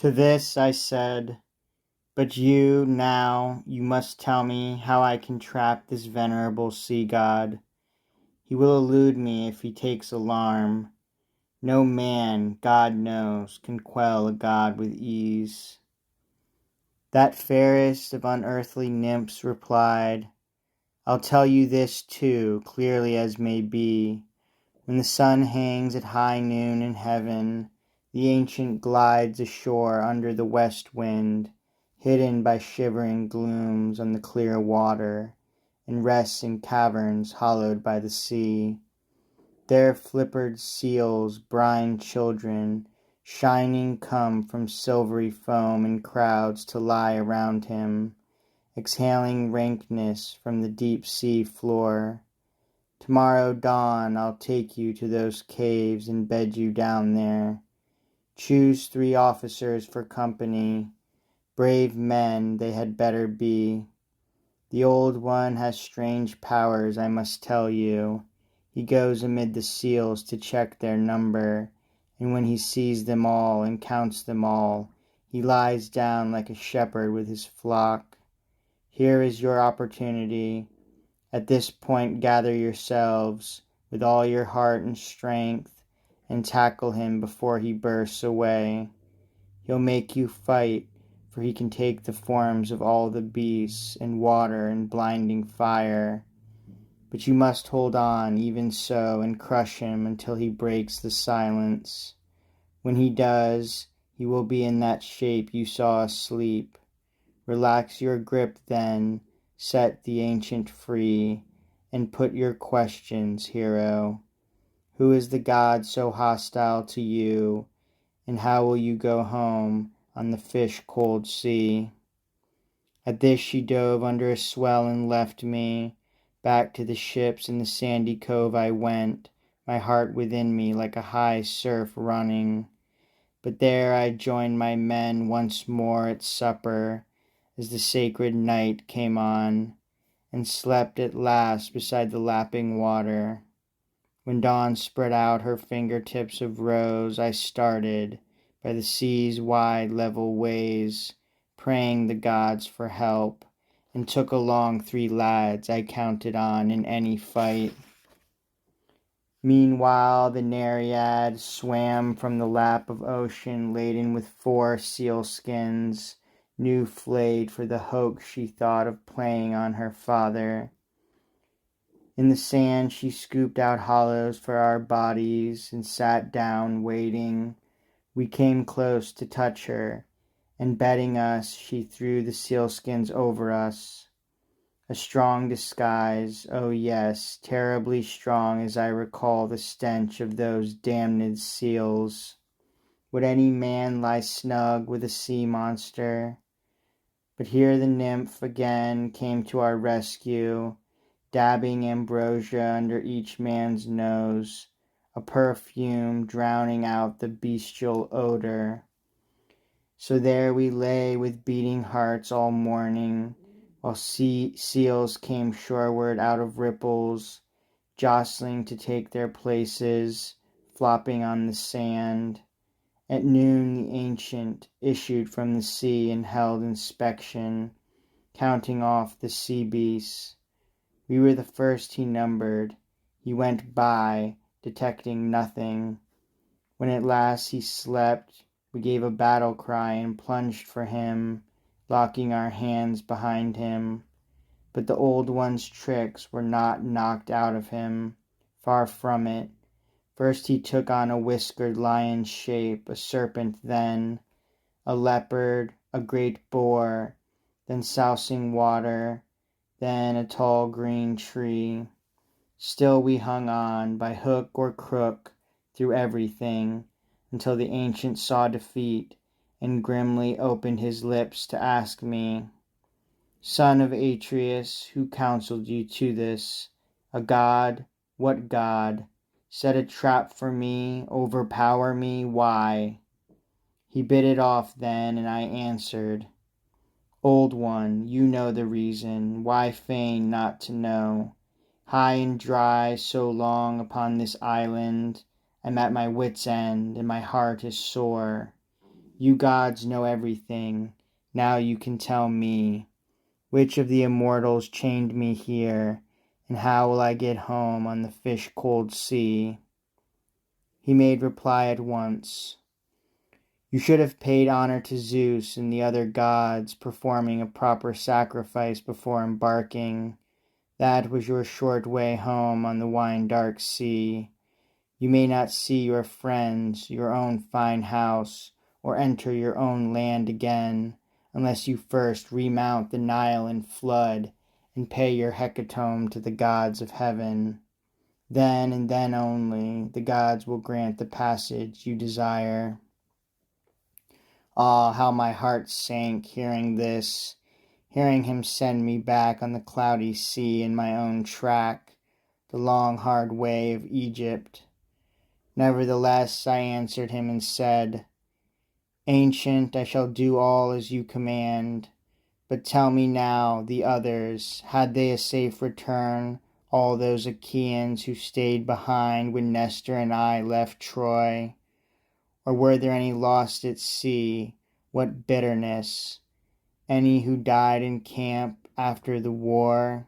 To this I said, "But you, now, you must tell me how I can trap this venerable sea god. He will elude me if he takes alarm. No man, God knows, can quell a god with ease." That fairest of unearthly nymphs replied, "I'll tell you this too, clearly as may be. When the sun hangs at high noon in heaven, the ancient glides ashore under the west wind, hidden by shivering glooms on the clear water, and rests in caverns hollowed by the sea. There flippered seals, brine children, shining come from silvery foam in crowds to lie around him, exhaling rankness from the deep sea floor. Tomorrow dawn I'll take you to those caves and bed you down there. Choose 3 officers for company. Brave men they had better be. The old one has strange powers, I must tell you. He goes amid the seals to check their number, and when he sees them all and counts them all, he lies down like a shepherd with his flock. Here is your opportunity. At this point gather yourselves with all your heart and strength, and tackle him before he bursts away. He'll make you fight, for he can take the forms of all the beasts, and water and blinding fire. But you must hold on even so and crush him until he breaks the silence. When he does, he will be in that shape you saw asleep. Relax your grip then, set the ancient free, and put your questions, hero. Who is the god so hostile to you, and how will you go home on the fish-cold sea?" At this she dove under a swell and left me. Back to the ships in the sandy cove I went, my heart within me like a high surf running. But there I joined my men once more at supper, as the sacred night came on, and slept at last beside the lapping water. When dawn spread out her fingertips of rose, I started by the sea's wide level ways, praying the gods for help, and took along 3 lads I counted on in any fight. Meanwhile the Nereid swam from the lap of ocean laden with 4 seal skins, new flayed for the hoax she thought of playing on her father. In the sand she scooped out hollows for our bodies and sat down waiting. We came close to touch her, and betting us, she threw the sealskins over us. A strong disguise, oh yes, terribly strong as I recall the stench of those damned seals. Would any man lie snug with a sea monster? But here the nymph again came to our rescue, dabbing ambrosia under each man's nose, a perfume drowning out the bestial odor. So there we lay with beating hearts all morning, while seals came shoreward out of ripples, jostling to take their places, flopping on the sand. At noon the ancient issued from the sea and held inspection, counting off the sea beasts. We were the first he numbered. He went by, detecting nothing. When at last he slept, we gave a battle cry and plunged for him, locking our hands behind him. But the old one's tricks were not knocked out of him. Far from it. First he took on a whiskered lion's shape, a serpent then, a leopard, a great boar, then sousing water, then a tall green tree. Still we hung on, by hook or crook, through everything, until the ancient saw defeat, and grimly opened his lips to ask me, "Son of Atreus, who counseled you to this? A god? What god? Set a trap for me, overpower me, why?" He bit it off then, and I answered, "Old one, you know the reason, why feign not to know? High and dry so long upon this island, I'm at my wit's end, and my heart is sore. You gods know everything. Now you can tell me. Which of the immortals chained me here, and how will I get home on the fish-cold sea? He made reply at once. You should have paid honor to Zeus and the other gods, performing a proper sacrifice before embarking. That was your short way home on the wine-dark sea. You may not see your friends, your own fine house, or enter your own land again, unless you first remount the Nile in flood and pay your hecatomb to the gods of heaven. Then and then only the gods will grant the passage you desire. Ah, how my heart sank hearing this, hearing him send me back on the cloudy sea in my own track, the long hard way of Egypt. Nevertheless, I answered him and said, Ancient, I shall do all as you command. But tell me now, the others, had they a safe return, all those Achaeans who stayed behind when Nestor and I left Troy? Or were there any lost at sea? What bitterness! Any who died in camp after the war?